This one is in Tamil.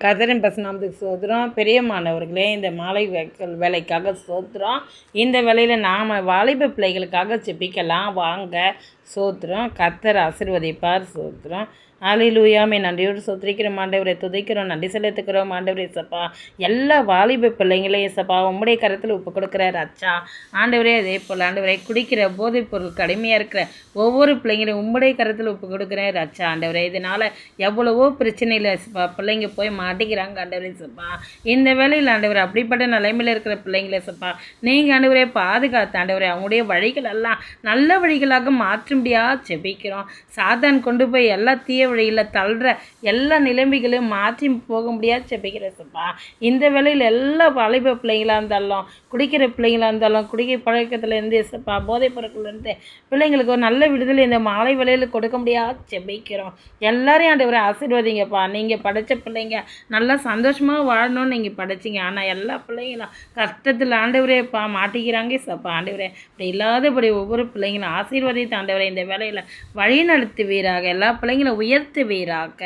கர்த்தரின் பரிசுநாமத்துக்கு ஸ்தோத்திரம். பிரியமானவர்களே, இந்த மாலை வேலைக்காக ஸ்தோத்திரம். இந்த வேலையில் நாம் வாலிப பிள்ளைகளுக்காக ஜெபிக்கலாம் வாங்க. ஸ்தோத்திரம். கர்த்தர் ஆசீர்வதிப்பார். ஸ்தோத்திரம். ஹல்லேலூயாமே. நன்றியோடு ஸ்தோத்திரிக்கிறோம் ஆண்டவரை, துதிக்கிறோம், நன்றி செலுத்துக்கிறோம் ஆண்டவரே. சப்பா எல்லா வாலிப பிள்ளைங்களையும் சப்பா உம்முடைய கருத்தில் ஒப்பு கொடுக்குறாரு அச்சா ஆண்டவரே. அதே போல் ஆண்டவரை குடிக்கிற போதைப் பொருள் கடுமையாக இருக்கிற ஒவ்வொரு பிள்ளைங்களையும் உம்முடைய கருத்தில் ஒப்பு கொடுக்குறாரு அச்சா ஆண்டவரே. இதனால் எவ்வளவோ பிரச்சனையில் சப்பா பிள்ளைங்க போய் மாட்டிக்கிறாங்க ஆண்டவரே. சப்பா இந்த வேலையில் ஆண்டவர் அப்படிப்பட்ட நிலைமையில் இருக்கிற பிள்ளைங்களே சப்பா நீங்கள் ஆண்டவரே பாதுகாத்து ஆண்டவரே அவங்களுடைய வழிகள் எல்லாம் நல்ல வழிகளாக மாற்றும்படியாக ஜெபிக்கிறோம். சாத்தான் கொண்டு போய் எல்லா தீய வழியில் தள்ளுற எல்லா நிலைமைகளையும் மாற்றி போக முடியாது ஜெபிக்கிற சப்பா. இந்த வேலையில் எல்லா வாலிப பிள்ளைங்களாக இருந்தாலும் குடிக்கிற பிள்ளைங்களாக இருந்தாலும் குடிக்கிற பழக்கத்துலேருந்து சப்பா போதைப் பொருட்கள்லேருந்து பிள்ளைங்களுக்கு ஒரு நல்ல விடுதலை இந்த மாலை வேலையில் கொடுக்க முடியாது ஜெபிக்கிறோம். எல்லாரையும் ஆண்டவரை ஆசீர்வதிங்கப்பா. நீங்கள் படைத்த பிள்ளைங்க நல்லா சந்தோஷமாக வாழணும்னு நீங்கள் படைச்சிங்க. ஆனால் எல்லா பிள்ளைங்களும் கஷ்டத்தில் ஆண்டவரேப்பா மாட்டிக்கிறாங்க சப்பா ஆண்டவரே. அப்படி இல்லாதபடி ஒவ்வொரு பிள்ளைங்களும் ஆசீர்வதித்து ஆண்டவரை இந்த வேலையில் வழி நடத்துவீராக. எல்லா பிள்ளைங்களும் உயர்த்துவீராக.